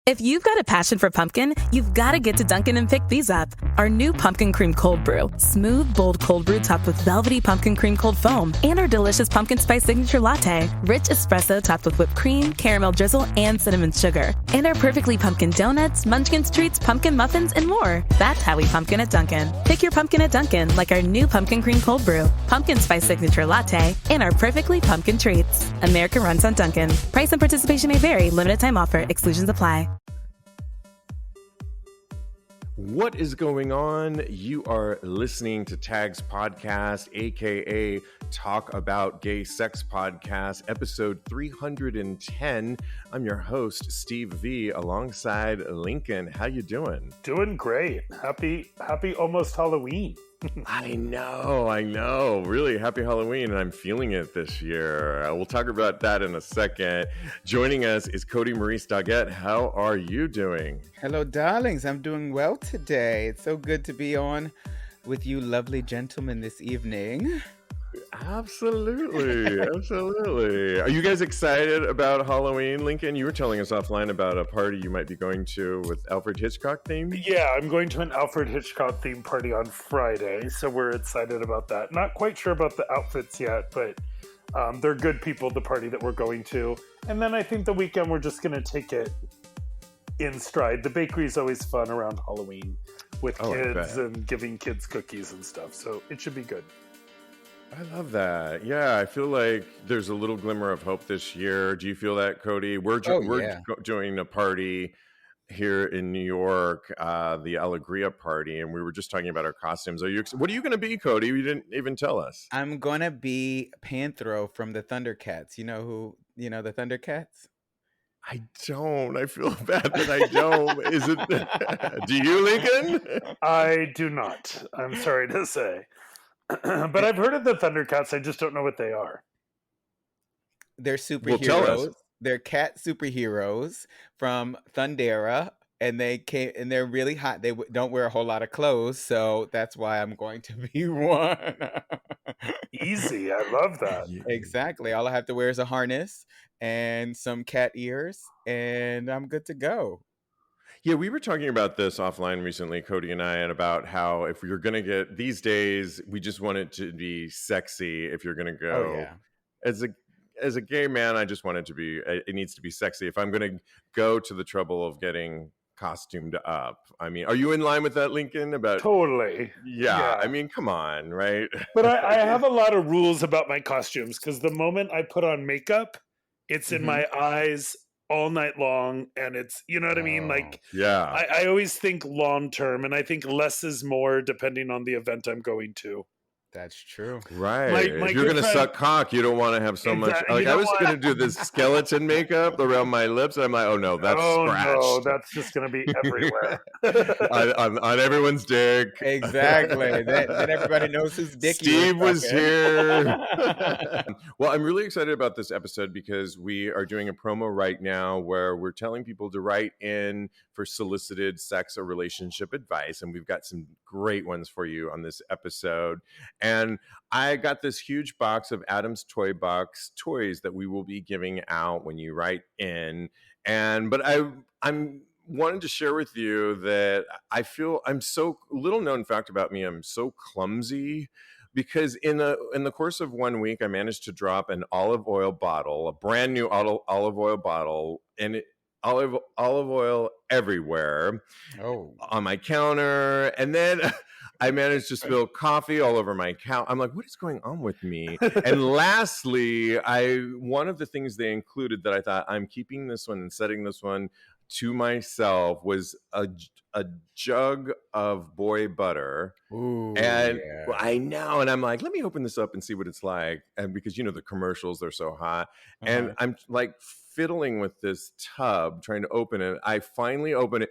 If you've got a passion for pumpkin, you've got to get to Dunkin' and pick these up. Our new pumpkin cream cold brew. Smooth, bold cold brew topped with velvety pumpkin cream cold foam. And our delicious pumpkin spice signature latte. Rich espresso topped with whipped cream, caramel drizzle, and cinnamon sugar. And our perfectly pumpkin donuts, munchkins treats, pumpkin muffins, and more. That's how we pumpkin at Dunkin'. Pick your pumpkin at Dunkin', like our new pumpkin cream cold brew, pumpkin spice signature latte, and our perfectly pumpkin treats. America runs on Dunkin'. Price and participation may vary. Limited time offer. Exclusions apply. What is going on? You are listening to TAGSPodcast, aka Talk About Gay Sex Podcast, episode 310. I'm your host, Steve V, alongside Lincoln. How you doing? Doing great. Happy almost Halloween. I know. Really happy Halloween, and I'm feeling it this year. We'll talk about that in a second. Joining us is Kodi, Maurice, Doggette. How are you doing? Hello, darlings. I'm doing well today. It's so good to be on with you lovely gentlemen this evening. Absolutely. Are you guys excited about Halloween, Lincoln? You were telling us offline about a party you might be going to with Alfred Hitchcock theme. Yeah, I'm going to an Alfred Hitchcock themed party on Friday, so we're excited about that. Not quite sure about the outfits yet, but they're good people, the party that we're going to. And then I think the weekend we're just going to take it in stride. The bakery is always fun around Halloween with kids and giving kids cookies and stuff, so it should be good. I love that. Yeah, I feel like there's a little glimmer of hope this year. Do you feel that, Kodi? We're doing a party here in New York, the Alegria party, and we were just talking about our costumes. What are you going to be, Kodi? You didn't even tell us. I'm going to be Panthro from the Thundercats. You know the Thundercats? I don't. I feel bad that I don't. Is it? Do you, Lincoln? I do not. I'm sorry to say. But I've heard of the Thundercats. I just don't know what they are. They're superheroes. Well, tell us. They're cat superheroes from Thundera, and they're really hot. They don't wear a whole lot of clothes, so that's why I'm going to be one. Easy. I love that. Exactly. All I have to wear is a harness and some cat ears, and I'm good to go. Yeah, we were talking about this offline recently, Kodi and I, and about how if you're going to get these days, we just want it to be sexy. If you're going to go as a gay man, I just want it to be, it needs to be sexy. If I'm going to go to the trouble of getting costumed up, I mean, are you in line with that, Lincoln? About totally. Yeah. I mean, come on, right? But I have a lot of rules about my costumes because the moment I put on makeup, it's in my eyes all night long, and it's, you know what I mean? Like, yeah, I always think long term, and I think less is more depending on the event I'm going to. That's true. Right. If you're going to suck cock, you don't want to have so much. Like, I was going to do this skeleton makeup around my lips, and I'm like, oh no, that's scratched. No, that's just going to be everywhere. on everyone's dick. Exactly. Then everybody knows whose dick Steve was here. Well, I'm really excited about this episode because we are doing a promo right now where we're telling people to write in for solicited sex or relationship advice, and we've got some great ones for you on this episode. And I got this huge box of Adam's Toy Box toys that we will be giving out when you write in. But I'm wanted to share with you that I feel I'm so little known fact about me. I'm so clumsy because in the course of 1 week, I managed to drop an olive oil bottle, a brand new olive oil bottle, and olive oil everywhere on my counter. And then I managed to spill coffee all over my couch. I'm like, what is going on with me? And lastly, one of the things they included that I thought I'm keeping this one and setting this one to myself was a jug of boy butter. Ooh, and yeah. I know, and I'm like, let me open this up and see what it's like. And because the commercials, they're so hot, and I'm like fiddling with this tub trying to open it. I finally open it.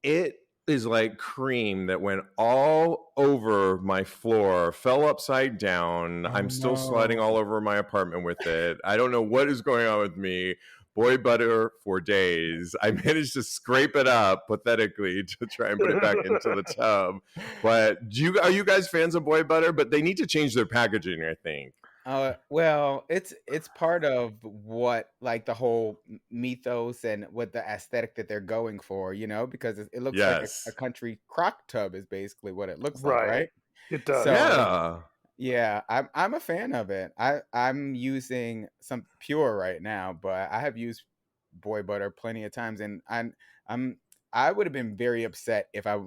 It is like cream that went all over my floor, fell upside down. I'm still sliding all over my apartment with it. I don't know what is going on with me. Boy butter for days. I managed to scrape it up pathetically to try and put it back into the tub. But are you guys fans of boy butter? But they need to change their packaging, I think. Well, it's part of what like the whole mythos and what the aesthetic that they're going for, because it looks like a Yes. country crock tub is basically what it looks like, Right. right? It does. So Yeah. yeah, I'm a fan of it. I'm using some Pure right now, but I have used Boy Butter plenty of times, and I'm I would have been very upset if I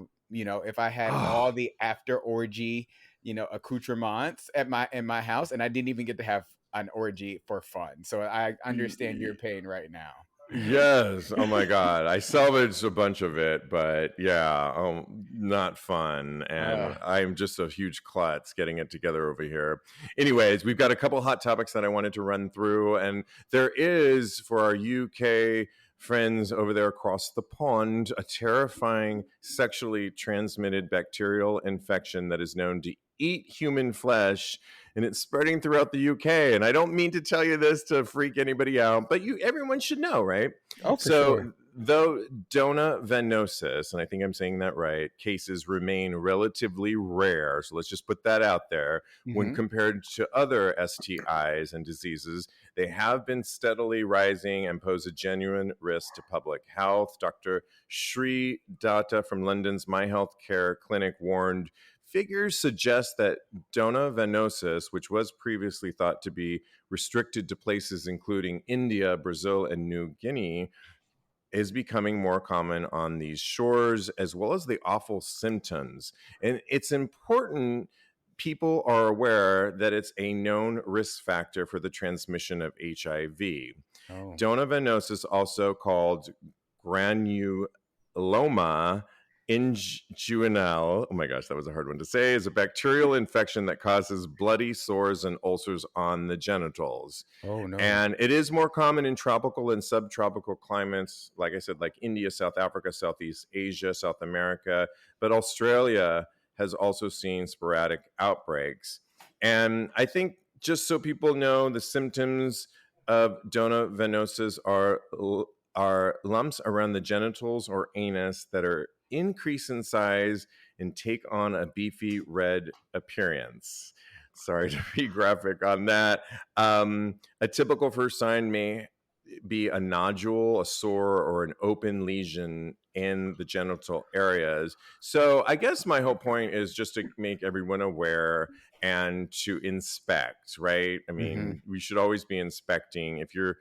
had all the after orgy accoutrements in my house, and I didn't even get to have an orgy for fun. So I understand your pain right now. Yes. Oh my God. I salvaged a bunch of it, but yeah, not fun. And Uh, I'm just a huge klutz getting it together over here. Anyways, we've got a couple hot topics that I wanted to run through. And there is, for our UK friends over there across the pond, a terrifying sexually transmitted bacterial infection that is known to eat human flesh, and it's spreading throughout the UK. And I don't mean to tell you this to freak anybody out, but everyone should know, right? oh, for sure. So, though Dona venosus, and I think I'm saying that right, cases remain relatively rare. So let's just put that out there. When Hmm. compared to other STIs and diseases, they have been steadily rising and pose a genuine risk to public health. Dr. Sri Datta from London's My Health Care Clinic warned figures suggest that Dona venosus, which was previously thought to be restricted to places including India, Brazil, and New Guinea, is becoming more common on these shores, as well as the awful symptoms. And it's important people are aware that it's a known risk factor for the transmission of HIV. Oh. Dona venosus, also called granuloma inguinal, oh my gosh, that was a hard one to say, is a bacterial infection that causes bloody sores and ulcers on the genitals. Oh no. And it is more common in tropical and subtropical climates, like I said, like India, South Africa, Southeast Asia, South America. But Australia has also seen sporadic outbreaks. And I think just so people know, the symptoms of Dona venosus are lumps around the genitals or anus that are increase in size and take on a beefy red appearance. Sorry to be graphic on that. A typical first sign may be a nodule, a sore, or an open lesion in the genital areas. So I guess my whole point is just to make everyone aware and to inspect, right? I Hmm. mean, we should always be inspecting. If you're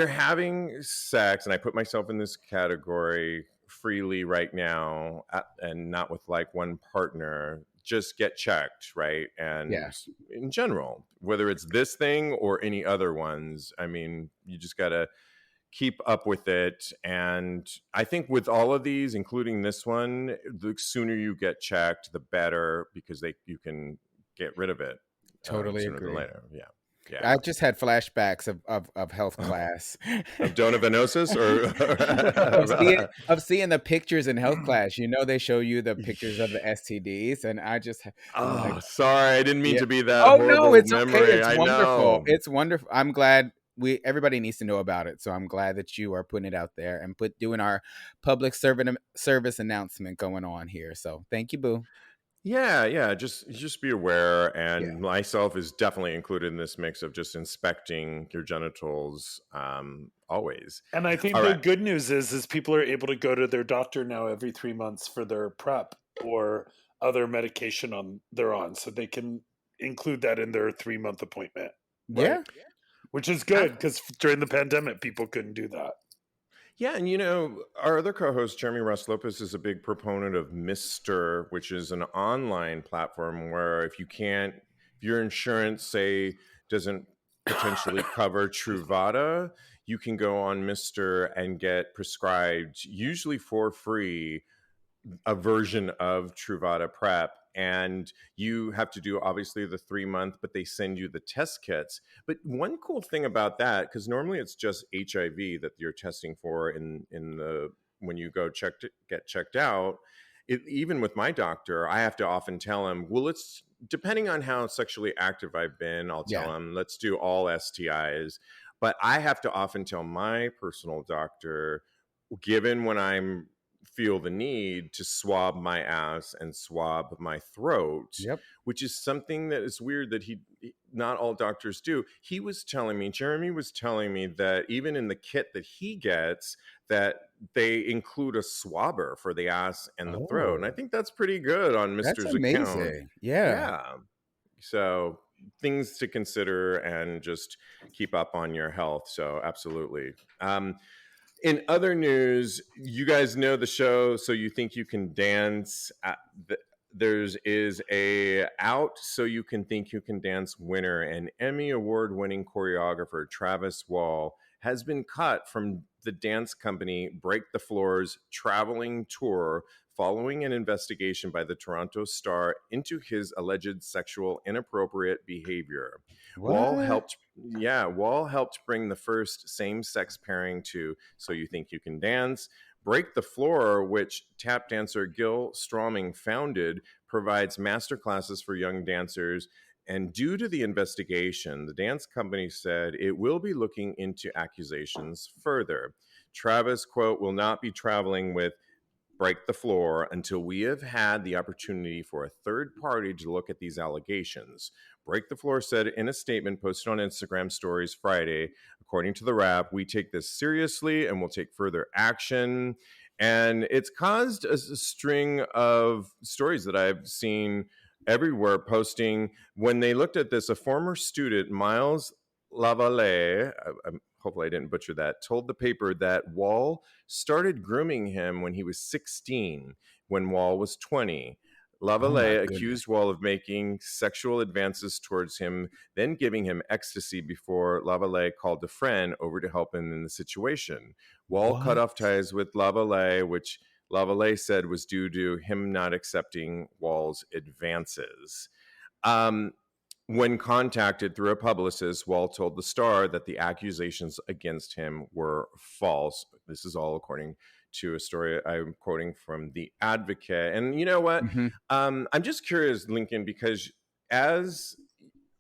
having sex, and I put myself in this category freely right now, and not with like one partner, just get checked, right? Yeah. And in general, whether it's this thing or any other ones, I mean, you just got to keep up with it. And I think with all of these, including this one, the sooner you get checked, the better, because you can get rid of it Totally sooner than agree. later. Yeah. Yeah. I just had flashbacks of health class. Of Dona venosus of seeing or of seeing the pictures in health class. They show you the pictures of the STDs, and I'm like, Oh, sorry. I didn't mean yeah. to be that Oh no, horrible it's okay. memory. It's I wonderful. know. It's wonderful. I'm glad everybody needs to know about it. So I'm glad that you are putting it out there and doing our public service announcement going on here. So thank you, Boo. Yeah, yeah. Just be aware. Yeah. And myself is definitely included in this mix of just inspecting your genitals always. And I think All the right. good news is people are able to go to their doctor now every 3 months for their PrEP or other medication they're on, so they can include that in their 3 month appointment, right? Yeah. Which is good because during the pandemic, people couldn't do that. Yeah, and our other co-host Jeremy Ross Lopez is a big proponent of Mister, which is an online platform where if your insurance say doesn't potentially cover Truvada, you can go on Mister and get prescribed, usually for free, a version of Truvada Prep. And you have to do obviously the 3 month, but they send you the test kits. But one cool thing about that, because normally it's just HIV that you're testing for in the when you go get checked out. Even with my doctor, I have to often tell him, well, it's depending on how sexually active I've been, I'll Yeah. tell him, let's do all STIs. But I have to often tell my personal doctor, given when I'm feel the need to swab my ass and swab my throat, Yep. which is something that is weird that not all doctors do. Jeremy was telling me that even in the kit that he gets, that they include a swabber for the ass and the throat. And I Oh, think that's pretty good on that's Mister's account. amazing. Yeah. Yeah. So things to consider and just keep up on your health. So absolutely. In other news, you guys know the show So You Think You Can Dance. There's is a Out So You Can Think You Can Dance winner, and Emmy award-winning choreographer Travis Wall has been cut from the dance company Break the Floor's traveling tour following an investigation by the Toronto Star into his alleged sexual inappropriate behavior. Wall What? helped bring the first same-sex pairing to So You Think You Can Dance. Break the Floor, which tap dancer Gil Stroming founded, provides masterclasses for young dancers. And due to the investigation, the dance company said it will be looking into accusations further. Travis, quote, will not be traveling with Break the Floor until we have had the opportunity for a third party to look at these allegations. Break the Floor said in a statement posted on Instagram stories Friday, according to the Wrap, we take this seriously and will take further action. And it's caused a string of stories that I've seen everywhere posting. When they looked at this, a former student, Miles Lavallee, hopefully I didn't butcher that, told the paper that Wall started grooming him when he was 16, when Wall was 20. Oh my Lavallee goodness. accused Wall of making sexual advances towards him, then giving him ecstasy before Lavallee called a friend over to help him in the situation. Wall cut What? off ties with Lavallee, which Lavallee said was due to him not accepting Wall's advances. When contacted through a publicist, Wall told the Star that the accusations against him were false. This is all according to a story I'm quoting from The Advocate. And you know what? Hmm. I'm just curious, Lincoln, because as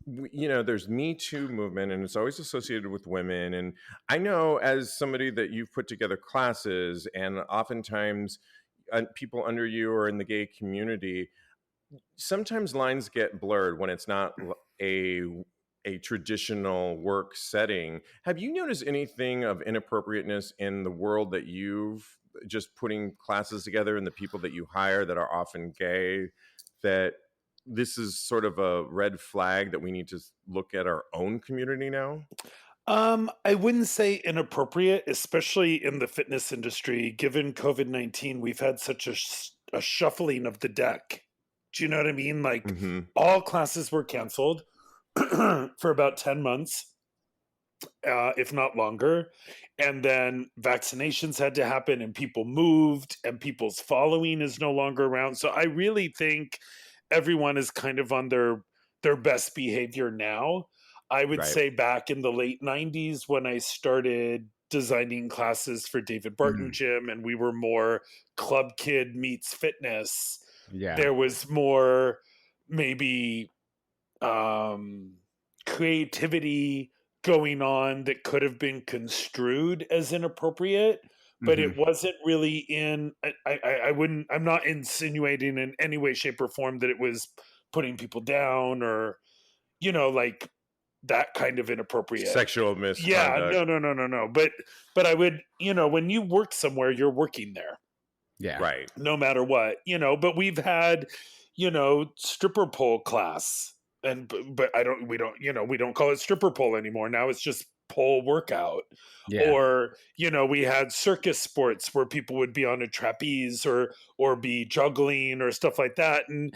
there's Me Too movement, and it's always associated with women. And I know, as somebody that you've put together classes, and oftentimes people under you or in the gay community, sometimes lines get blurred when it's not a traditional work setting. Have you noticed anything of inappropriateness in the world that you've just putting classes together and the people that you hire that are often gay, that this is sort of a red flag that we need to look at our own community now? I wouldn't say inappropriate, especially in the fitness industry. Given COVID-19, we've had such a shuffling of the deck. Do you know what I mean? Like Mm-hmm. all classes were canceled for about 10 months, if not longer. And then vaccinations had to happen and people moved and people's following is no longer around. So I really think everyone is kind of on their best behavior now. I would Right. say back in the late 90s when I started designing classes for David Barton Gym and we were more club kid meets fitness, Yeah. there was more maybe creativity going on that could have been construed as inappropriate, but Hmm. it wasn't really I wouldn't, I'm not insinuating in any way, shape, or form that it was putting people down or, like that kind of inappropriate. Sexual Yeah, misconduct. no. But I would, when you work somewhere, you're working there Yeah. Right. no matter what, but we've had, stripper pole class but we don't call it stripper pole anymore. Now it's just pole workout. Yeah. Or, we had circus sports where people would be on a trapeze or be juggling or stuff like that. And,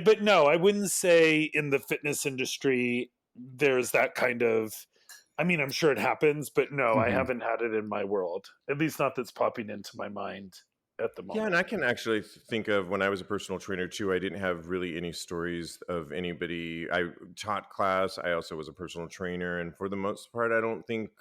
but no, I wouldn't say in the fitness industry, there's that kind of, I mean, I'm sure it happens, but no, I Hmm. haven't had it in my world, at least not that's popping into my mind at the Yeah, moment. and I can actually think of when I was a personal trainer too, I didn't have really any stories of anybody. I taught class. I also was a personal trainer. And for the most part, I don't think,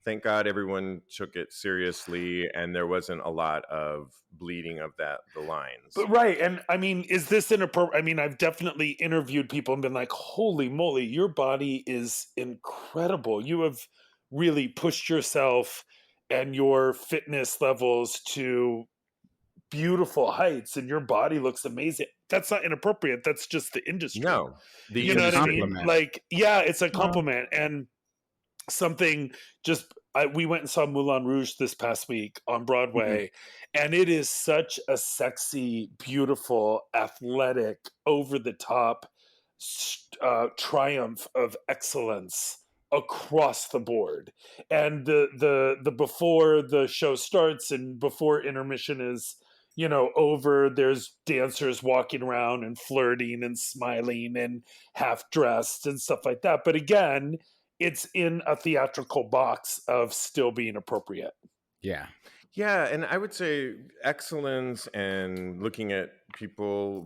thank God, everyone took it seriously and there wasn't a lot of bleeding of the lines. But right, and I mean, is this inappropriate? I mean, I've definitely interviewed people and been like, "Holy moly, your body is incredible. You have really pushed yourself and your fitness levels to beautiful heights and your body looks amazing. That's not inappropriate. That's just the industry. No, the You know what I industry. mean? Compliment. Like, yeah, it's a compliment. And something just we went and saw Moulin Rouge this past week on Broadway, and it is such a sexy, beautiful, athletic, over the top triumph of excellence across the board. And the before the show starts and before intermission is over, there's dancers walking around and flirting and smiling and half dressed and stuff like that. But again, it's in a theatrical box of still being appropriate. Yeah. Yeah, and I would say excellence and looking at people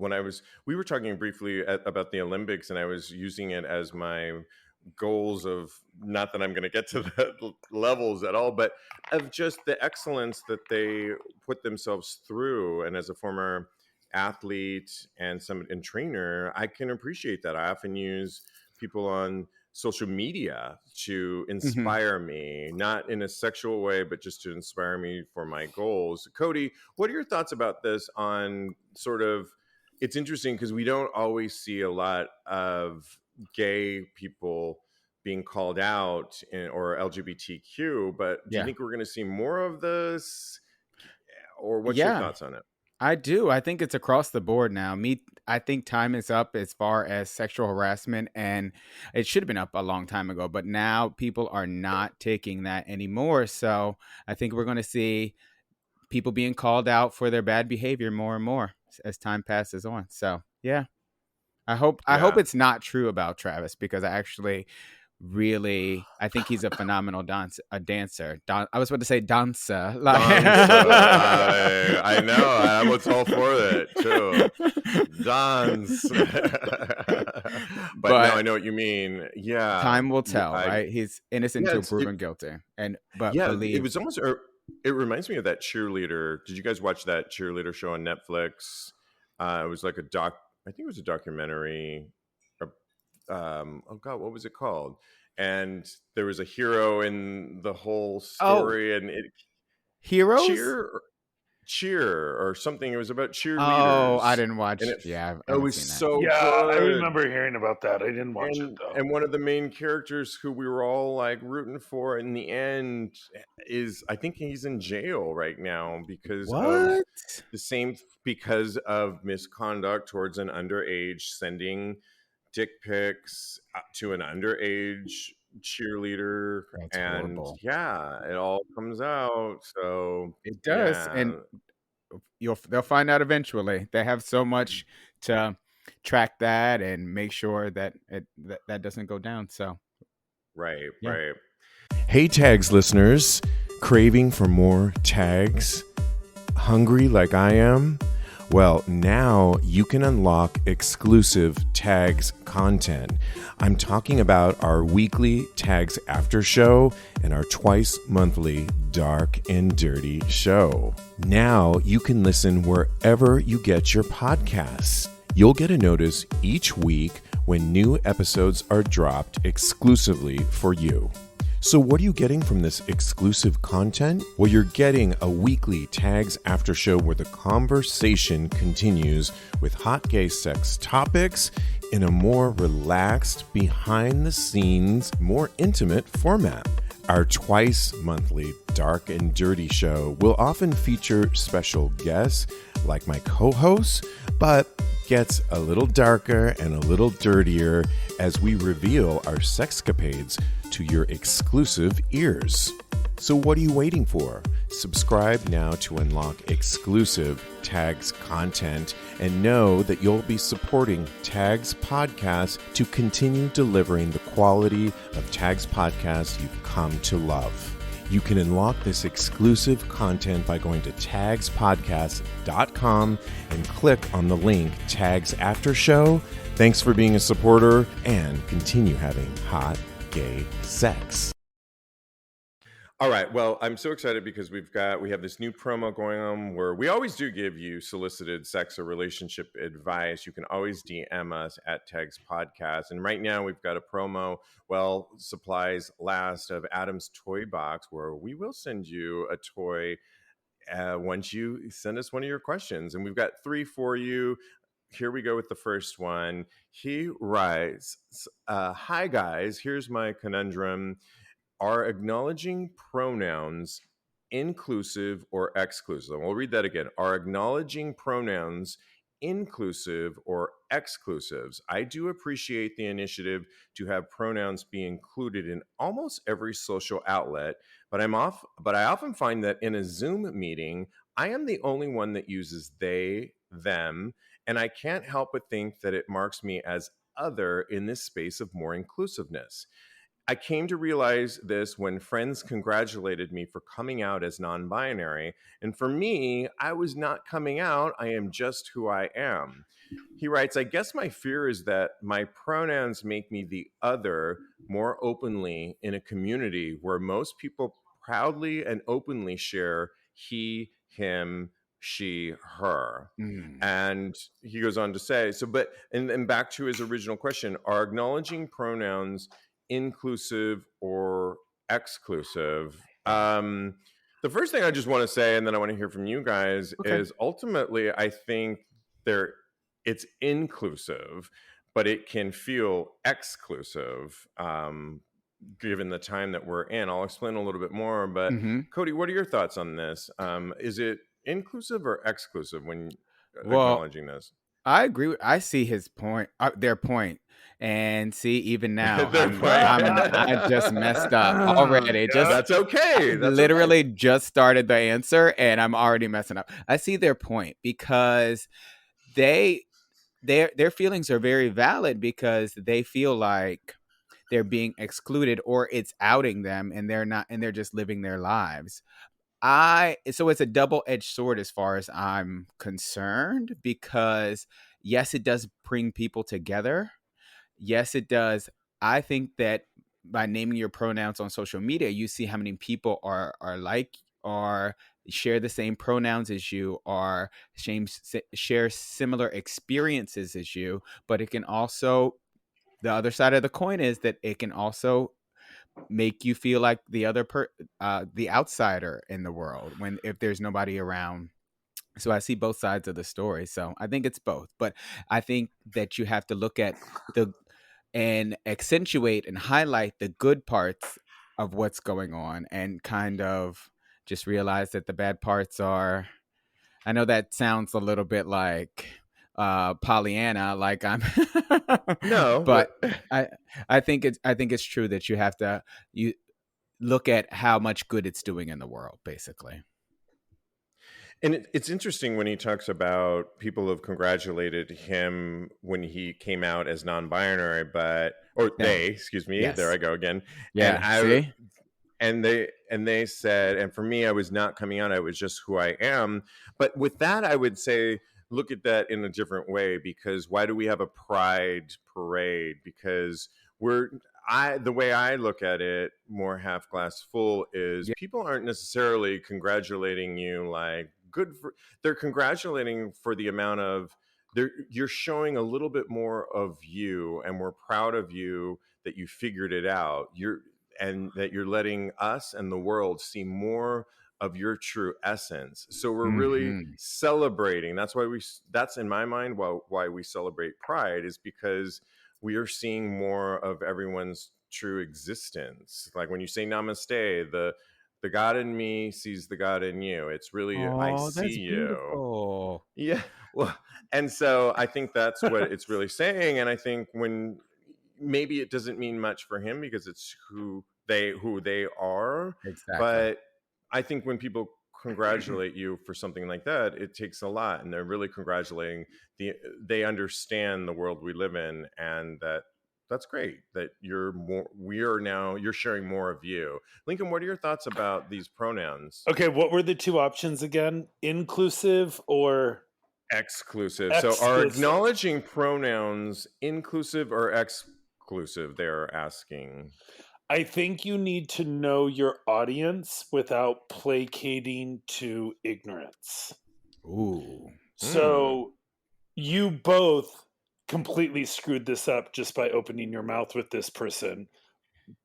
we were talking briefly about the Olympics, and I was using it as my goals of, not that I'm going to get to the levels at all, but of just the excellence that they put themselves through. And as a former athlete and trainer, I can appreciate that. I often use people on social media to inspire me, not in a sexual way, but just to inspire me for my goals. Kodi, what are your thoughts about this on sort of, it's interesting because we don't always see a lot of gay people being called out or LGBTQ, but do you think we're going to see more of this, or what's your thoughts on it? I do. I think it's across the board now. I think time is up as far as sexual harassment, and it should have been up a long time ago, but now people are not taking that anymore. So I think we're going to see people being called out for their bad behavior more and more as time passes on. So yeah, I hope it's not true about Travis, because I think he's a phenomenal dancer. I was about to say dancer. I know. I was all for it too. Dance. but no, I know what you mean. Yeah. Time will tell, right? He's innocent until proven guilty. It was almost. It reminds me of that cheerleader. Did you guys watch that cheerleader show on Netflix? It was like I think it was a documentary. Oh God, what was it called? And there was a hero in the whole story, and Heroes? Cheer or something. It was about cheerleaders. Oh, I didn't watch. It was so good. I remember hearing about that. I didn't watch it though. And one of the main characters who we were all like rooting for in the end I think he's in jail right now because of misconduct towards an underage, sending dick pics to an underage cheerleader. That's horrible. It all comes out. So it does, and they'll find out eventually. They have so much to track that and make sure that that doesn't go down. So right. Hey, Tags listeners, craving for more tags? Hungry like I am? Well, now you can unlock exclusive Tags content. I'm talking about our weekly Tags After Show and our twice monthly Dark and Dirty Show. Now you can listen wherever you get your podcasts. You'll get a notice each week when new episodes are dropped exclusively for you. So what are you getting from this exclusive content? Well, you're getting a weekly Tags After Show where the conversation continues with hot gay sex topics in a more relaxed, behind-the-scenes, more intimate format. Our twice monthly Dark and Dirty Show will often feature special guests like my co-hosts, but gets a little darker and a little dirtier as we reveal our sexcapades to your exclusive ears. So what are you waiting for? Subscribe now to unlock exclusive Tags content and know that you'll be supporting Tags Podcast to continue delivering the quality of Tags Podcast you've come to love. You can unlock this exclusive content by going to TAGSPodcast.com and click on the link Tags After Show. Thanks for being a supporter and continue having hot gay sex. All right. Well, I'm so excited because we have this new promo going on where we always do give you solicited sex or relationship advice. You can always DM us at Tags Podcast. And right now we've got a promo, well, supplies last, of Adam's Toy Box, where we will send you a toy once you send us one of your questions. And we've got 3 for you. Here we go with the first one. He writes, hi guys, here's my conundrum. Are acknowledging pronouns inclusive or exclusive? We'll read that again. Are acknowledging pronouns inclusive or exclusives? I do appreciate the initiative to have pronouns be included in almost every social outlet, but I often find that in a Zoom meeting, I am the only one that uses they, them, and I can't help but think that it marks me as other in this space of more inclusiveness. I came to realize this when friends congratulated me for coming out as non binary. And for me, I was not coming out. I am just who I am. He writes, I guess my fear is that my pronouns make me the other more openly in a community where most people proudly and openly share he, him, she, her. And he goes on to say, and back to his original question, are acknowledging pronouns inclusive or exclusive? The first thing I just want to say, and then I want to hear from you guys, is ultimately I think it's inclusive, but it can feel exclusive given the time that we're in. I'll explain a little bit more, but Kodi, what are your thoughts on this? Is it inclusive or exclusive when acknowledging this? I agree. I see his point, their point, and see even now I just messed up already. That's okay. That's literally just started the answer, and I'm already messing up. I see their point because their feelings are very valid because they feel like they're being excluded or it's outing them, and they're not, and they're just living their lives. So it's a double-edged sword as far as I'm concerned, because yes, it does bring people together. Yes, it does. I think that by naming your pronouns on social media, you see how many people are share the same pronouns as you, or share similar experiences as you. But it can also, the other side of the coin is that it can also make you feel like the outsider in the world if there's nobody around. So I see both sides of the story. So I think it's both, but I think that you have to look at and accentuate and highlight the good parts of what's going on, and kind of just realize that the bad parts are, I know that sounds a little bit like Pollyanna, like I'm No, but I think it's true that you look at how much good it's doing in the world, basically. And it's interesting when he talks about people have congratulated him when he came out as non-binary, they, excuse me, yes. There I go again. Yeah, see? And they said, and for me, I was not coming out. I was just who I am. But with that, I would say, look at that in a different way, because why do we have a pride parade? Because the way I look at it, more half glass full, is people aren't necessarily congratulating you like they're congratulating for the amount of, you're showing a little bit more of you, and we're proud of you that you figured it out. And that you're letting us and the world see more of your true essence. So we're really celebrating. That's in my mind why we celebrate Pride, is because we are seeing more of everyone's true existence. Like when you say namaste, the God in me sees the God in you. It's really, I see that's you. Beautiful. Yeah. Well, and so I think that's what it's really saying. And I think when maybe it doesn't mean much for him because it's who they are. Exactly. But I think when people congratulate you for something like that, it takes a lot, and they're really congratulating they understand the world we live in, and that's great that you're sharing more of you. Lincoln, what are your thoughts about these pronouns? Okay, what were the two options again? Inclusive or exclusive? So are acknowledging pronouns inclusive or exclusive, they're asking. I think you need to know your audience without placating to ignorance. Ooh. So you both completely screwed this up just by opening your mouth with this person,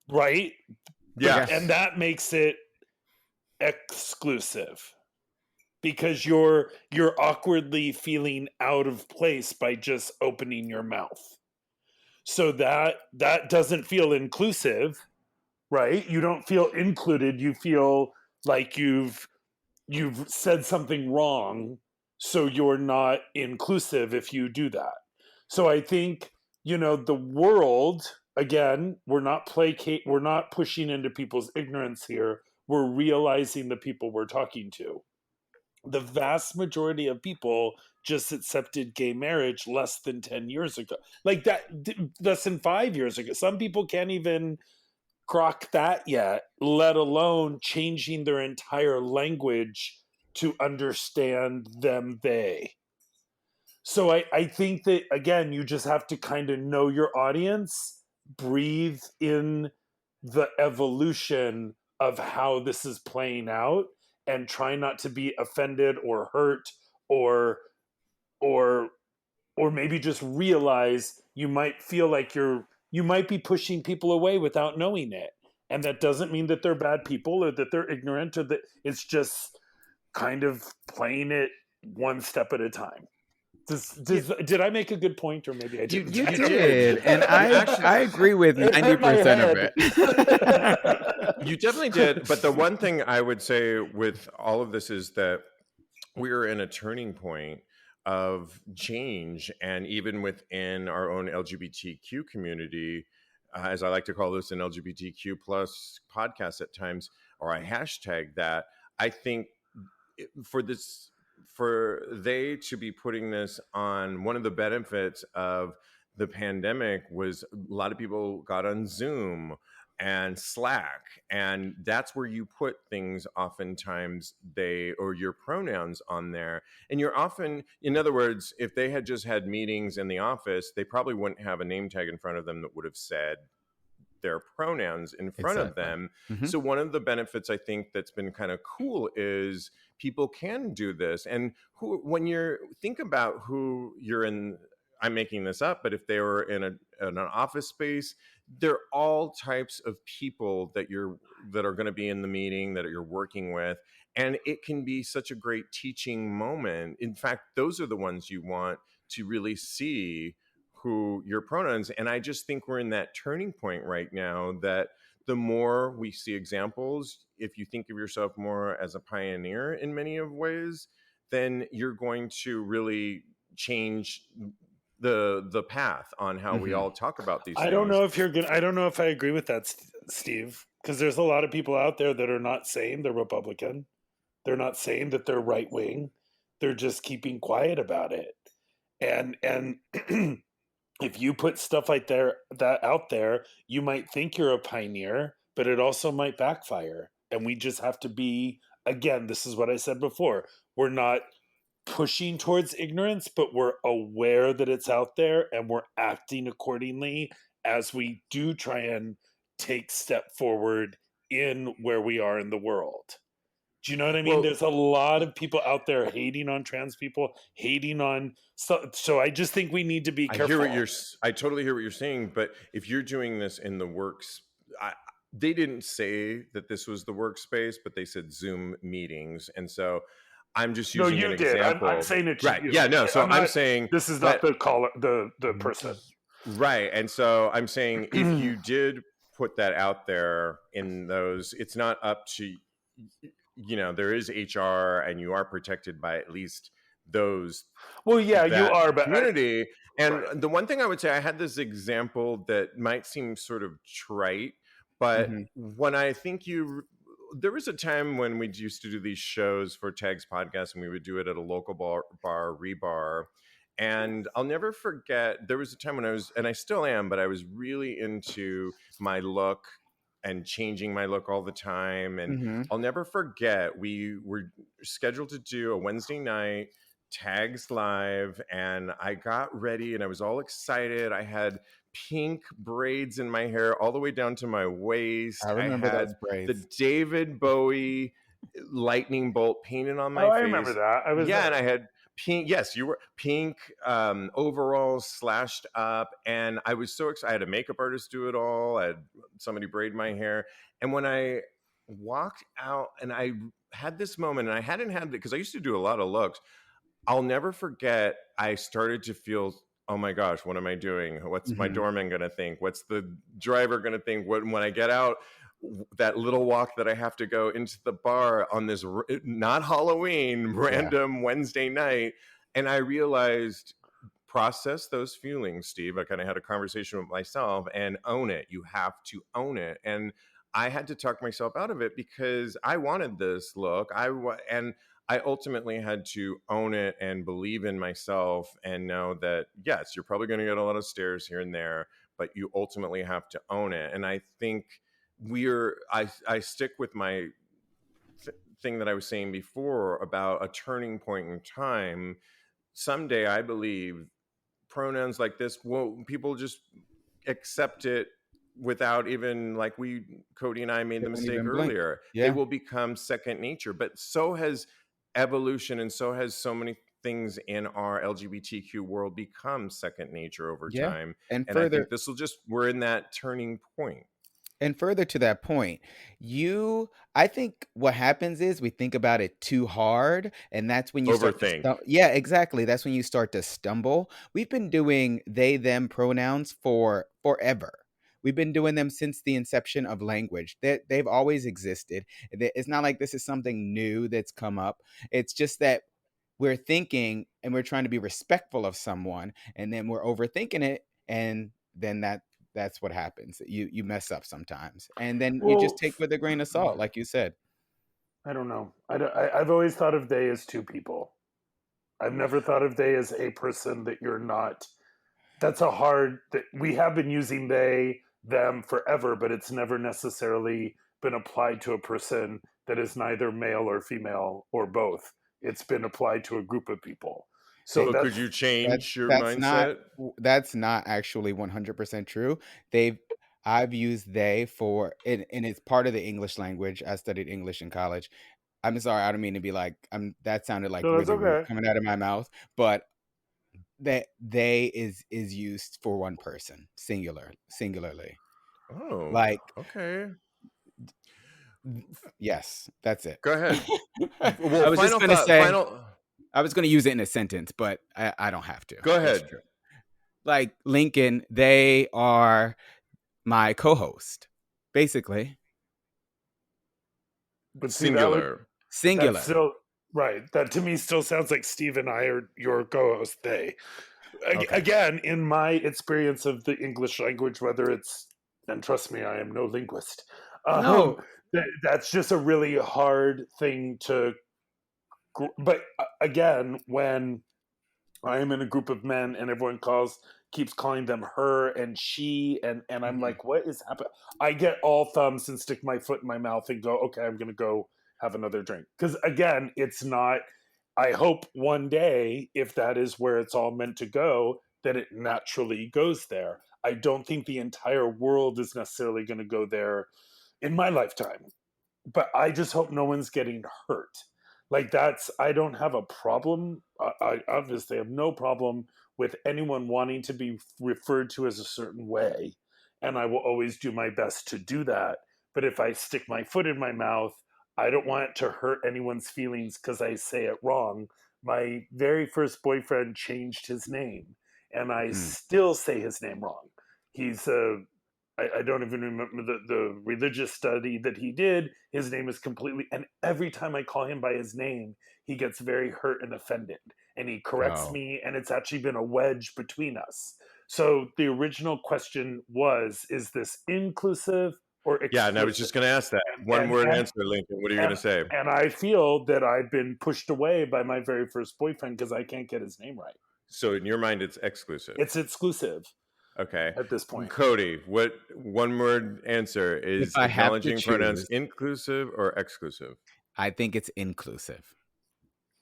right? Yeah. And that makes it exclusive. because you're awkwardly feeling out of place by just opening your mouth. So that doesn't feel inclusive, right? You don't feel included. You feel like you've said something wrong, so you're not inclusive if you do that. So I think, the world, again, we're not pushing into people's ignorance here. We're realizing the people we're talking to. The vast majority of people just accepted gay marriage less than 10 years ago. Like that, less than 5 years ago. Some people can't even grok that yet, let alone changing their entire language to understand them, they. So I think that, again, you just have to kind of know your audience, breathe in the evolution of how this is playing out, and try not to be offended or hurt or or or maybe just realize you might feel like you might be pushing people away without knowing it. And that doesn't mean that they're bad people or that they're ignorant, or that it's just kind of playing it one step at a time. Did I make a good point, or maybe I didn't? You did, and I agree with 90% of it. You definitely did. But the one thing I would say with all of this is that we're in a turning point of change, and even within our own LGBTQ community, as I like to call this, an LGBTQ plus podcast at times, or I hashtag that. I think for they to be putting this on, one of the benefits of the pandemic was a lot of people got on Zoom and Slack, and that's where you put things oftentimes or your pronouns on there. And you're often, in other words, if they had just had meetings in the office, they probably wouldn't have a name tag in front of them that would have said their pronouns in front of them. Mm-hmm. So one of the benefits I think that's been kind of cool is people can do this. And when you're think about who you're in, I'm making this up, but if they were in an office space, they're all types of people that are going to be in the meeting that you're working with. And it can be such a great teaching moment. In fact, those are the ones you want to really see who your pronouns. And I just think we're in that turning point right now that the more we see examples, if you think of yourself more as a pioneer in many of ways, then you're going to really change the path on how we all talk about these things. I don't know if I agree with that, Steve, because there's a lot of people out there that are not saying they're Republican. They're not saying that they're right wing. They're just keeping quiet about it. And if you put stuff like that out there, you might think you're a pioneer, but it also might backfire. And we just have to be, again, this is what I said before. We're not pushing towards ignorance, but we're aware that it's out there, and we're acting accordingly as we do try and take step forward in where we are in the world. Do you know what I mean? Well, there's a lot of people out there hating on trans people, hating on so I just think we need to be careful. I totally hear what you're saying, but if you're doing this in the works, they didn't say that this was the workspace, but they said Zoom meetings, and so I'm just using an example. I'm saying it to right. you. Yeah, no. So I'm saying this is not the caller, the person. Right. And so I'm saying if you did put that out there in those, it's not up to, there is HR and you are protected by at least those. Well, yeah, you are, but community. And the one thing I would say, I had this example that might seem sort of trite, but when I think there was a time when we used to do these shows for TAGSPodcast, and we would do it at a local bar, Rebar. And I'll never forget, there was a time when and I still am, but I was really into my look and changing my look all the time. And I'll never forget, we were scheduled to do a Wednesday night Tags Live, and I got ready and I was all excited. I had pink braids in my hair all the way down to my waist. I remember those braids. The David Bowie lightning bolt painted on my face. I remember that. I was and I had pink. Yes, you were pink overalls slashed up, and I was so excited. I had a makeup artist do it all. I had somebody braid my hair, and when I walked out, and had this moment, and I hadn't had it because I used to do a lot of looks. I'll never forget. I started to feel, oh my gosh, what am I doing? What's my doorman going to think? What's the driver going to think? When I get out, that little walk that I have to go into the bar on this not Halloween, random Wednesday night. And I realized, process those feelings, Steve. I kind of had a conversation with myself and own it. You have to own it. And I had to talk myself out of it because I wanted this look. And I ultimately had to own it and believe in myself and know that, yes, you're probably going to get a lot of stares here and there, but you ultimately have to own it. And I think I stick with my thing that I was saying before about a turning point in time. Someday, I believe pronouns like this, people just accept it without even, like Kodi and I made the mistake earlier. They will become second nature. But so has evolution, and so has so many things in our LGBTQ world become second nature over time. And I think we're in that turning point. And further to that point, I think what happens is we think about it too hard, and that's when you overthink. Yeah, exactly. That's when you start to stumble. We've been doing they, them pronouns for forever. We've been doing them since the inception of language. They've always existed. It's not like this is something new that's come up. It's just that we're thinking and we're trying to be respectful of someone, and then we're overthinking it, and then that's what happens. You mess up sometimes, and then you just take with a grain of salt, like you said. I don't know. I've always thought of they as two people. I've never thought of they as a person that you're not. That's that we have been using they, them forever, but it's never necessarily been applied to a person that is neither male or female or both. It's been applied to a group of people. So could you change your mindset? That's not actually 100% true. I've used they for and it's part of the English language. I studied English in college. I'm sorry, I don't mean to be like that sounded like really rude coming out of my mouth, but that they is used for one person, singularly. Oh, like okay. Yes, that's it. Go ahead. Well, I was just going to say. I was going to use it in a sentence, but I don't have to. Go ahead. Like Lincoln, they are my co-host, basically. But singular. Singular. Still, right. That to me still sounds like Steve and I are your co-host, they. Okay. Again, in my experience of the English language, whether it's, and trust me, I am no linguist. No. That's just a really hard thing to. But again, when I am in a group of men and everyone keeps calling them her and she, and I'm like, what is happening? I get all thumbs and stick my foot in my mouth and go, okay, I'm going to go have another drink. Because again, it's not, I hope one day, if that is where it's all meant to go, that it naturally goes there. I don't think the entire world is necessarily going to go there in my lifetime. But I just hope no one's getting hurt. Like I don't have a problem. I obviously have no problem with anyone wanting to be referred to as a certain way. And I will always do my best to do that. But if I stick my foot in my mouth, I don't want it to hurt anyone's feelings because I say it wrong. My very first boyfriend changed his name, and I still say his name wrong. He's I don't even remember the religious study that he did. His name is completely, and every time I call him by his name, he gets very hurt and offended, and he corrects me, and it's actually been a wedge between us. So the original question was, is this inclusive or exclusive? Yeah, and I was just going to ask that. One word answer, Lincoln. What are you going to say? And I feel that I've been pushed away by my very first boyfriend because I can't get his name right. So in your mind, it's exclusive. It's exclusive. Okay. At this point. Kodi, what one word answer is acknowledging pronouns inclusive or exclusive? I think it's inclusive.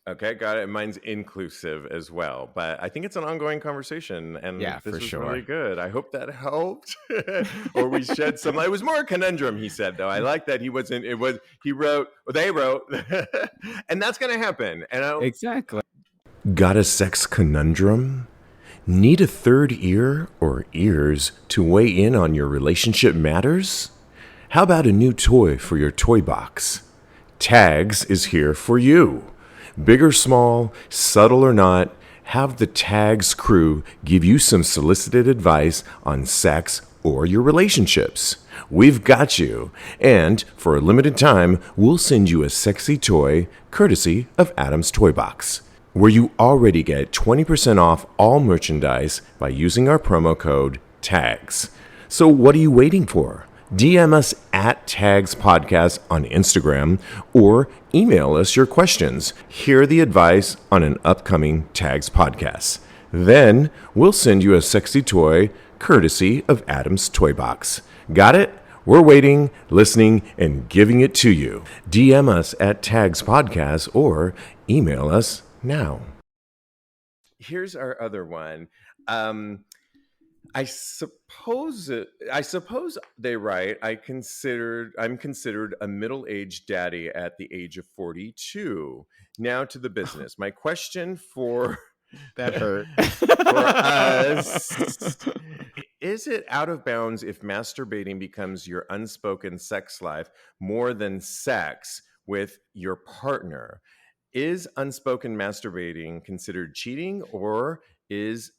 Okay, got it. Mine's inclusive as well, but I think it's an ongoing conversation, and this was really good. I hope that helped, or we shed some light. It was more a conundrum, he said, though. I like that he wasn't. It was he wrote, or they wrote, and that's going to happen. And exactly. Got a sex conundrum? Need a third ear or ears to weigh in on your relationship matters? How about a new toy for your toy box? Tags is here for you. Big or small, subtle or not, have the Tags crew give you some solicited advice on sex or your relationships. We've got you. And for a limited time, we'll send you a sexy toy courtesy of Adam's Toy Box, where you already get 20% off all merchandise by using our promo code TAGS. So what are you waiting for? DM us at TAGSPodcast on Instagram or email us your questions. Hear the advice on an upcoming Tags podcast. Then we'll send you a sexy toy courtesy of Adam's Toy Box. Got it? We're waiting, listening, and giving it to you. DM us at TAGSPodcast or email us now. Here's our other one. I suppose they write, I'm considered a middle-aged daddy at the age of 42. Now to the business. My question for That hurt. for us, is it out of bounds if masturbating becomes your unspoken sex life more than sex with your partner? Is unspoken masturbating considered cheating, or is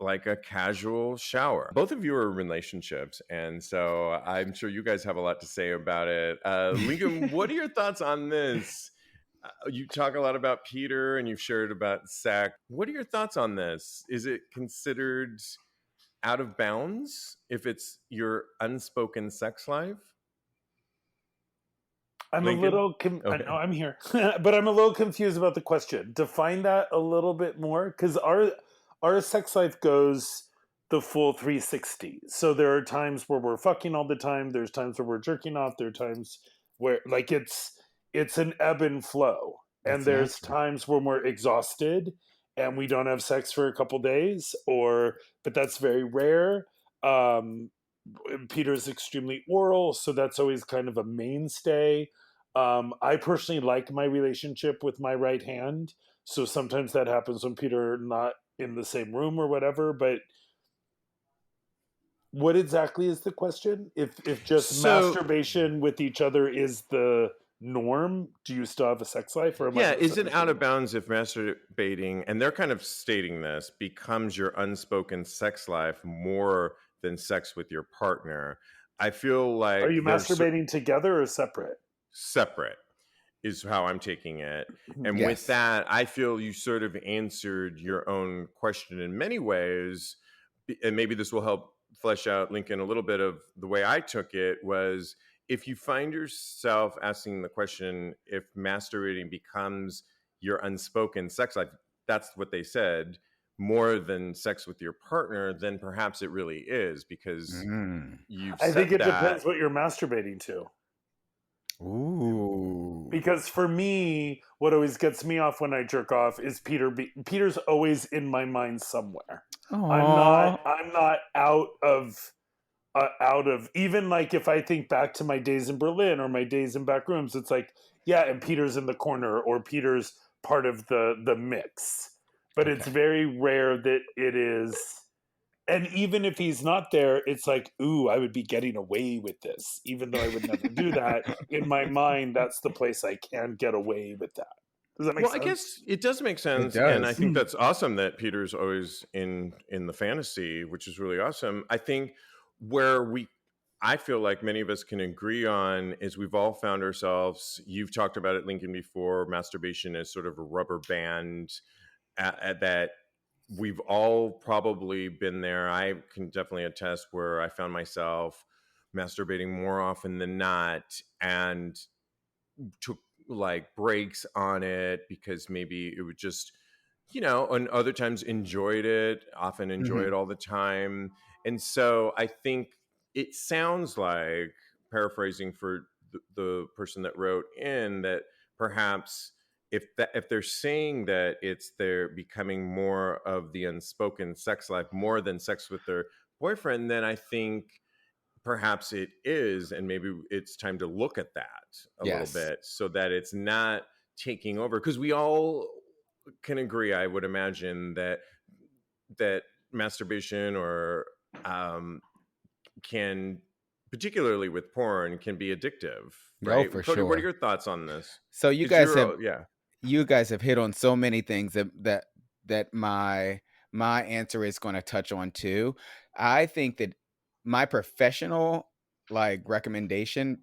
like a casual shower? Both of you are in relationships, and so I'm sure you guys have a lot to say about it. Lincoln, what are your thoughts on this? You talk a lot about Peter, and you've shared about sex. What are your thoughts on this? Is it considered out of bounds if it's your unspoken sex life? I'm Lincoln? a little. I know I'm here, but I'm a little confused about the question. Define that a little bit more, because our sex life goes the full 360. So there are times where we're fucking all the time. There's times where we're jerking off. There are times where like it's an ebb and flow, and there's Exactly. times when we're exhausted and we don't have sex for a couple days, but that's very rare. Um, Peter's extremely oral, so that's always kind of a mainstay. I personally like my relationship with my right hand, so sometimes that happens when Peter not in the same room or whatever. But what exactly is the question? If just So masturbation with each other is the norm, do you still have a sex life, or am I yeah, is it out misunderstanding? of bounds if masturbating, and they're kind of stating this, becomes your unspoken sex life more than sex with your partner? I feel Are like you there's masturbating together or separate? separate is how I'm taking it. And with Yes. that, I feel you sort of answered your own question in many ways. And maybe this will help flesh out, Lincoln, a little bit of the way I took it was, if you find yourself asking the question if masturbating becomes your unspoken sex life, that's what they said, more than sex with your partner, then perhaps it really is, because Mm. you've I think said it that. depends what you're masturbating to. Ooh. Because for me, what always gets me off when I jerk off is Peter's always in my mind somewhere. Aww. I'm not out of even like if I think back to my days in Berlin or my days in back rooms, it's like, yeah, and Peter's in the corner or Peter's part of the mix. But it's Okay. very rare that it is, and even if he's not there, it's like, ooh, I would be getting away with this, even though I would never do that. In my mind, that's the place I can get away with that. Does that make Well, I sense? guess it does make It sense, and I does. think that's awesome that Peter's always in the fantasy, which is really awesome. I think where I feel like many of us can agree on is we've all found ourselves. You've talked about it, Lincoln, before. Masturbation as sort of a rubber band at that. We've all probably been there. I can definitely attest where I found myself masturbating more often than not, and took like breaks on it because maybe it would just, and other times enjoyed it, often enjoy Hmm. it all the time. And so I think it sounds like, paraphrasing for the person that wrote in, that perhaps if they're saying that it's they're becoming more of the unspoken sex life more than sex with their boyfriend, then I think perhaps it is, and maybe it's time to look at that a little Yes. bit so that it's not taking over, because we all can agree, I would imagine, that masturbation or can particularly with porn, can be addictive, Oh, right? for Cody, what are sure. your thoughts on this? So 'Cause yeah. you guys have hit on so many things that my answer is going to touch on too. I think that my professional like recommendation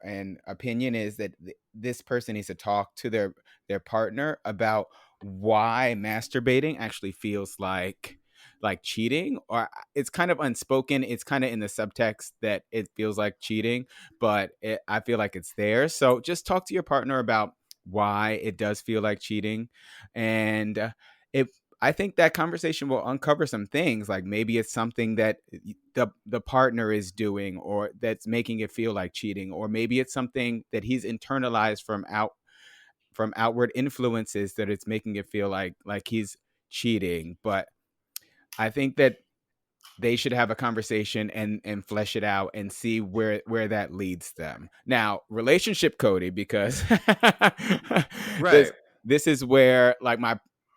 and opinion is that this person needs to talk to their partner about why masturbating actually feels like cheating, or it's kind of unspoken. It's kind of in the subtext that it feels like cheating, but I feel like it's there. So just talk to your partner about why it does feel like cheating, and if I think that conversation will uncover some things, like maybe it's something that the partner is doing or that's making it feel like cheating, or maybe it's something that he's internalized from outward influences that it's making it feel like he's cheating. But I think that they should have a conversation and flesh it out and see where that leads them. Now, relationship Cody, because Right. this is where like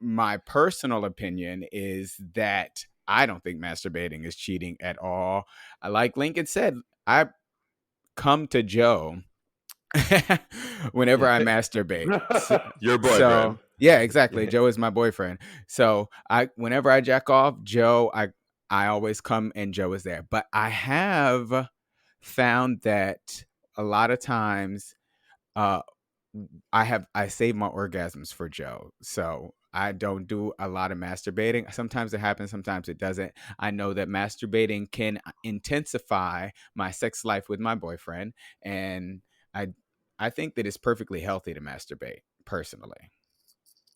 my personal opinion is that I don't think masturbating is cheating at all. Like Lincoln said, I come to Joe whenever I masturbate. Your boyfriend. So yeah, exactly. Joe is my boyfriend. So whenever I jack off, Joe, I always come and Joe is there. But I have found that a lot of times uh I save my orgasms for Joe. So I don't do a lot of masturbating. Sometimes it happens, sometimes it doesn't. I know that masturbating can intensify my sex life with my boyfriend, and I I think that it's perfectly healthy to masturbate personally.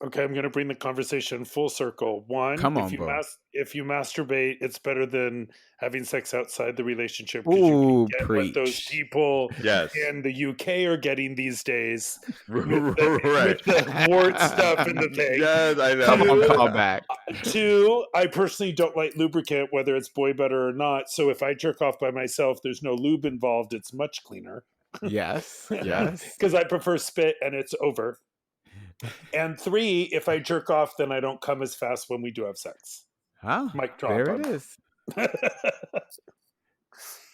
Okay, I'm going to bring the conversation full circle. One, Come on, bro. if you masturbate, it's better than having sex outside the relationship because you can Ooh, get what those preach. people Yes. in the UK are getting these days with Right. the wart stuff in the thing. Yes, I know. Come on, call back. Two, I personally don't like lubricant, whether it's boy butter or not. So if I jerk off by myself, there's no lube involved. It's much cleaner. Yes, yes. Because I prefer spit and it's over. And three, if I jerk off, then I don't come as fast when we do have sex. Oh, Mic drop. there it is.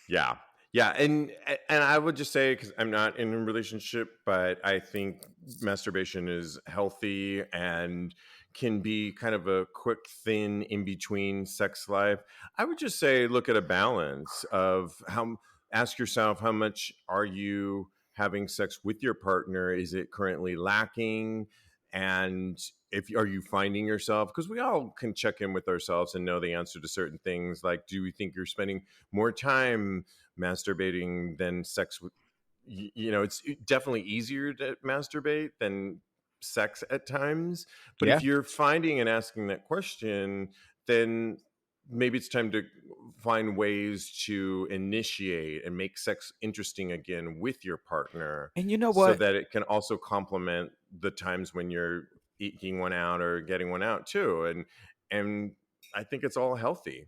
Yeah. Yeah. And I would just say, because I'm not in a relationship, but I think masturbation is healthy and can be kind of a quick, thin in between sex life. I would just say, look at a balance of ask yourself, how much are you having sex with your partner? Is it currently lacking? And are you finding yourself, because we all can check in with ourselves and know the answer to certain things, like, do we think you're spending more time masturbating than sex with, it's definitely easier to masturbate than sex at times, but Yeah. if you're finding and asking that question, then maybe it's time to find ways to initiate and make sex interesting again with your partner, And you know so what? that it can also complement the times when you're eking one out or getting one out too. And I think it's all healthy.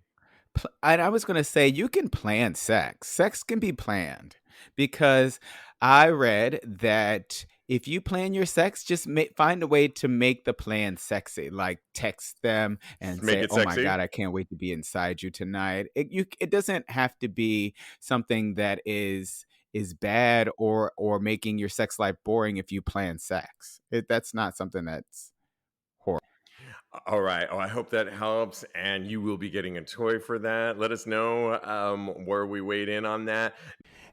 And I was going to say, you can plan sex. Sex can be planned, because I read that if you plan your sex, just find a way to make the plan sexy, like text them and Make say, it "Oh my sexy. God, I can't wait to be inside you tonight." It doesn't have to be something that is bad or making your sex life boring if you plan sex. That's not something that's horrible. All right. Oh, I hope that helps. And you will be getting a toy for that. Let us know where we weighed in on that.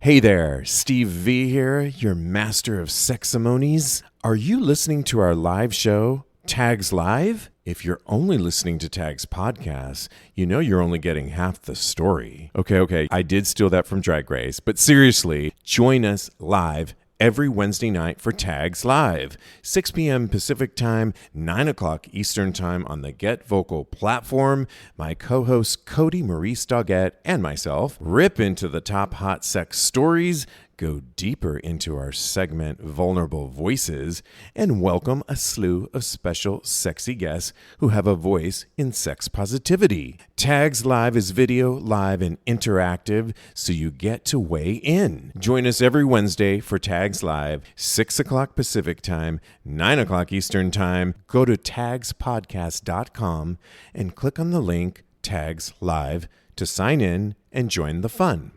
Hey there, Steve V here, your master of seximonies. Are you listening to our live show, Tags Live? If you're only listening to Tags Podcasts, you know you're only getting half the story. Okay, I did steal that from Drag Race, but seriously, join us live every Wednesday night for Tags Live, 6 p.m. Pacific Time, 9 o'clock Eastern Time on the Get Vocal platform. My co-hosts Kodi, Maurice, Doggette, and myself rip into the top hot sex stories, go deeper into our segment Vulnerable Voices, and welcome a slew of special sexy guests who have a voice in sex positivity. Tags Live is video, live, and interactive, so you get to weigh in. Join us every Wednesday for Tags Live, 6 o'clock Pacific Time, 9 o'clock Eastern Time. Go to TAGSPodcast.com and click on the link Tags Live to sign in and join the fun.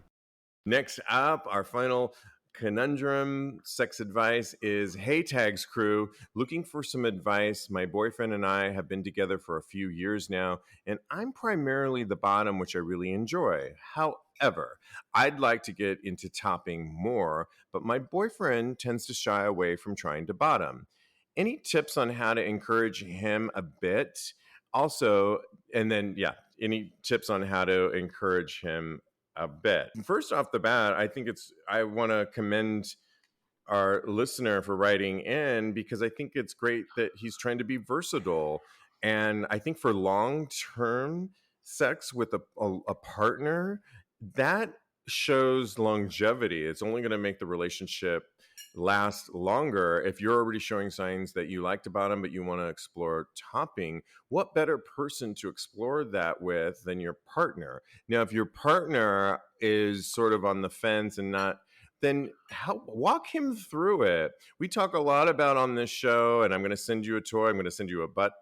Next up, our final conundrum sex advice is, hey tags crew, looking for some advice. My boyfriend and I have been together for a few years now, and I'm primarily the bottom, which I really enjoy. However, I'd like to get into topping more, but my boyfriend tends to shy away from trying to bottom. Any tips on how to encourage him a bit? Also, and then any tips on how to encourage him a bit? First off the bat, I want to commend our listener for writing in, because I think it's great that he's trying to be versatile. And I think for long term sex with a partner, that shows longevity. It's only going to make the relationship last longer. If you're already showing signs that you like to bottom, but you want to explore topping, what better person to explore that with than your partner? Now, if your partner is sort of on the fence and not, then walk him through it. We talk a lot about on this show, and I'm going to send you a toy. I'm going to send you a butt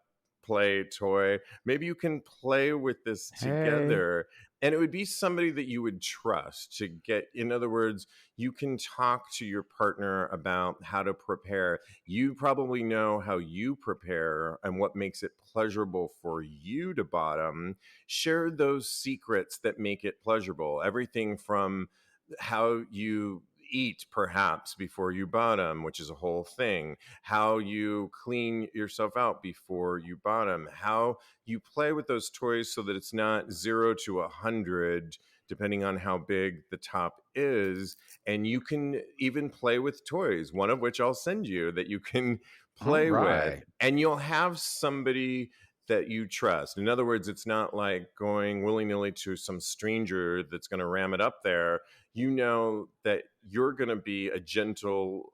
play toy. Maybe you can play with this together. And it would be somebody that you would trust to get. In other words, you can talk to your partner about how to prepare. You probably know how you prepare and what makes it pleasurable for you to bottom. Share those secrets that make it pleasurable. Everything from how you eat perhaps before you bottom, which is a whole thing, how you clean yourself out before you bottom, how you play with those toys so that it's not 0 to 100 depending on how big the top is. And you can even play with toys, one of which I'll send you, that you can play with, and you'll have somebody that you trust. In other words, it's not like going willy-nilly to some stranger that's going to ram it up there. You know that you're going to be a gentle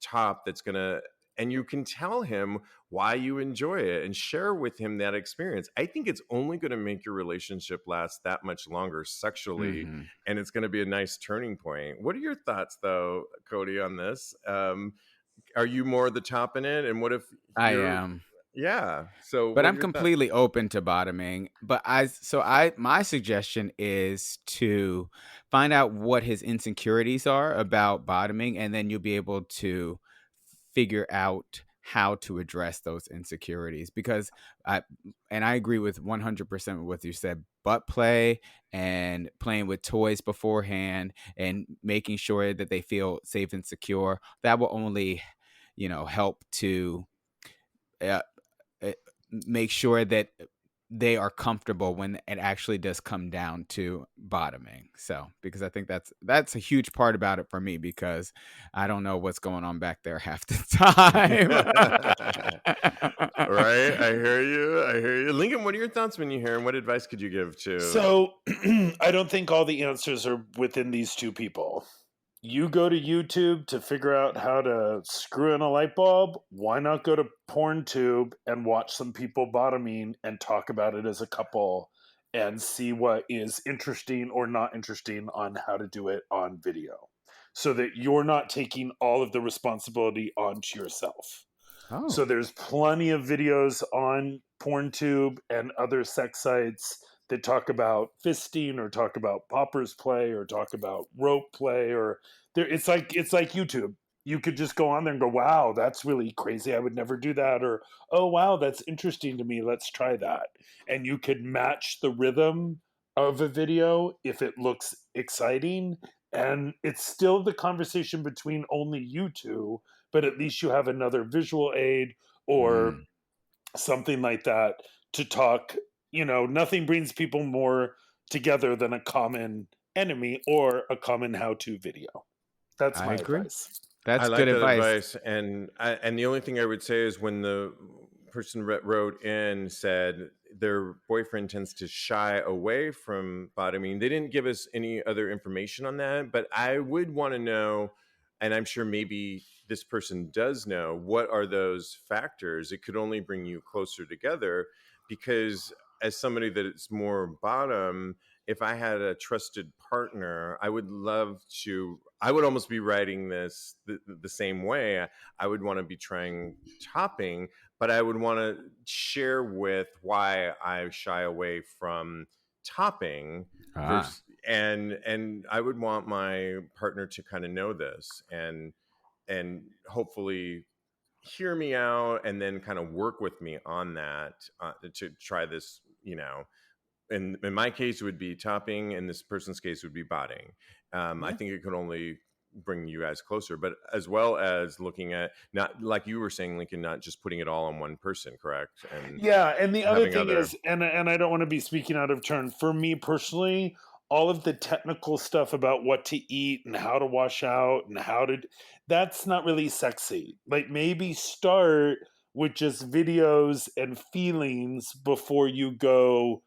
top that's going to, and you can tell him why you enjoy it and share with him that experience. I think it's only going to make your relationship last that much longer sexually, and it's going to be a nice turning point. What are your thoughts, though, Kodi, on this? Are you more the top in it? And what if I am? Yeah. So, but I'm completely open to bottoming. But my suggestion is to find out what his insecurities are about bottoming, and then you'll be able to figure out how to address those insecurities. Because I agree with 100% with what you said. Butt play and playing with toys beforehand and making sure that they feel safe and secure, that will only, help to make sure that they are comfortable when it actually does come down to bottoming. So, because I think that's a huge part about it for me, because I don't know what's going on back there half the time. Right. I hear you. Lincoln, what are your thoughts when you hear, and what advice could you give to? So I don't think all the answers are within these two people. You go to YouTube to figure out how to screw in a light bulb. Why not go to PornTube and watch some people bottoming and talk about it as a couple and see what is interesting or not interesting on how to do it on video, so that you're not taking all of the responsibility onto yourself. Oh. So there's plenty of videos on PornTube and other sex sites that talk about fisting or talk about poppers play or talk about rope play, or it's like YouTube. You could just go on there and go, wow, that's really crazy. I would never do that. Or, oh, wow, that's interesting to me. Let's try that. And you could match the rhythm of a video if it looks exciting. And it's still the conversation between only you two, but at least you have another visual aid or something like that to talk. Nothing brings people more together than a common enemy or a common how-to video. That's my advice. That's good advice. And the only thing I would say is, when the person wrote in said their boyfriend tends to shy away from bottoming, they didn't give us any other information on that, but I would want to know, and I'm sure maybe this person does know, what are those factors. It could only bring you closer together, because as somebody that is more bottom, if I had a trusted partner, I would almost be writing this the same way. I would want to be trying topping, but I would want to share with why I shy away from topping. and I would want my partner to kind of know this and hopefully hear me out and then kind of work with me on that to try this, in my case it would be topping, in this person's case would be botting. I think it could only bring you guys closer, but as well as looking at, not like you were saying, Lincoln, not just putting it all on one person, correct? And and the other thing other... is, and I don't want to be speaking out of turn, for me personally, all of the technical stuff about what to eat and how to wash out and that's not really sexy. Like, maybe start with just videos and feelings before you go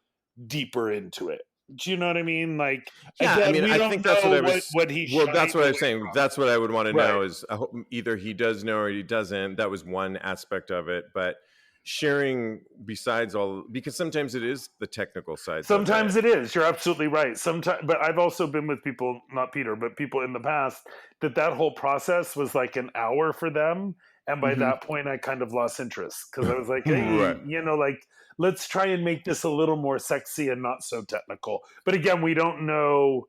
deeper into it. Do you know what I mean? Like, again, we don't know what he's. Well, that's what I'm saying. From. That's what I would want to know is, I hope either he does know or he doesn't. That was one aspect of it, but sharing besides all, because sometimes it is the technical side. Sometimes it is. You're absolutely right. Sometimes, but I've also been with people, not Peter, but people in the past, that whole process was like an hour for them. And by that point, I kind of lost interest because I was like, hey, like, let's try and make this a little more sexy and not so technical. But again, we don't know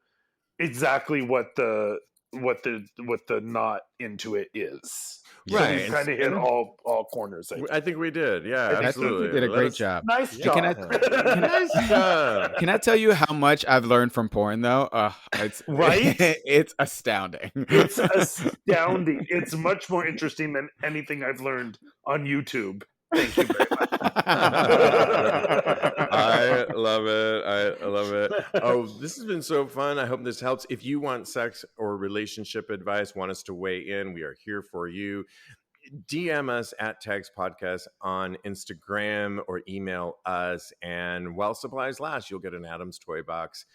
exactly what the not into it is. Right. So we kind of hit all corners. I think we did. Yeah, absolutely. I think you did a great job. Nice job. Nice job. Can I tell you how much I've learned from porn, though? It's right. It's astounding. It's astounding. It's much more interesting than anything I've learned on YouTube. Thank you very much. I love it. Oh, this has been so fun. I hope this helps. If you want sex or relationship advice, want us to weigh in, we are here for you. DM us at TAGSPodcast on Instagram or email us. And while supplies last, you'll get an Adam's Toy Box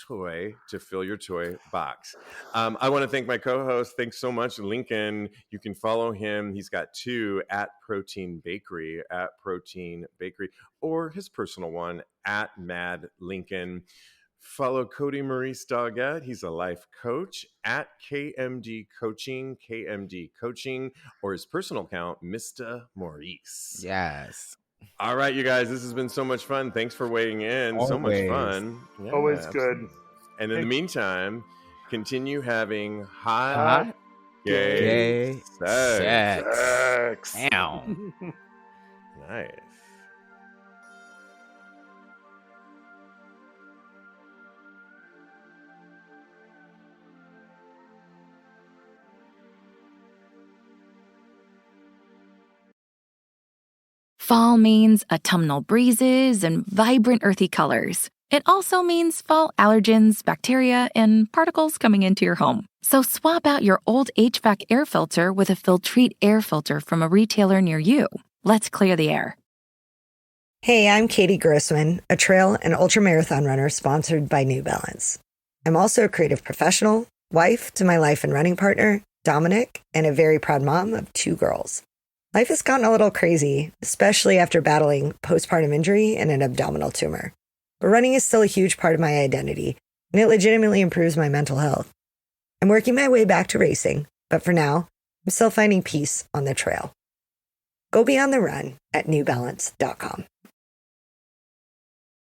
toy to fill your toy box. I want to thank my co-host. Thanks so much, Lincoln. You can follow him. He's got two at Protein Bakery, or his personal one at Mad Lincoln. Follow Kodi Maurice Doggette. He's a life coach at KMD Coaching, or his personal account, Mr. Maurice. Yes. All right, you guys, this has been so much fun. Thanks for weighing in. Always. So much fun. Yeah, always absolutely. good. And in the meantime, continue having hot gay sex. Damn. Nice. Fall means autumnal breezes and vibrant earthy colors. It also means fall allergens, bacteria, and particles coming into your home. So swap out your old HVAC air filter with a Filtrete air filter from a retailer near you. Let's clear the air. Hey, I'm Katie Grossman, a trail and ultramarathon runner sponsored by New Balance. I'm also a creative professional, wife to my life and running partner, Dominic, and a very proud mom of 2 girls. Life has gotten a little crazy, especially after battling postpartum injury and an abdominal tumor. But running is still a huge part of my identity, and it legitimately improves my mental health. I'm working my way back to racing, but for now, I'm still finding peace on the trail. Go beyond the run at newbalance.com.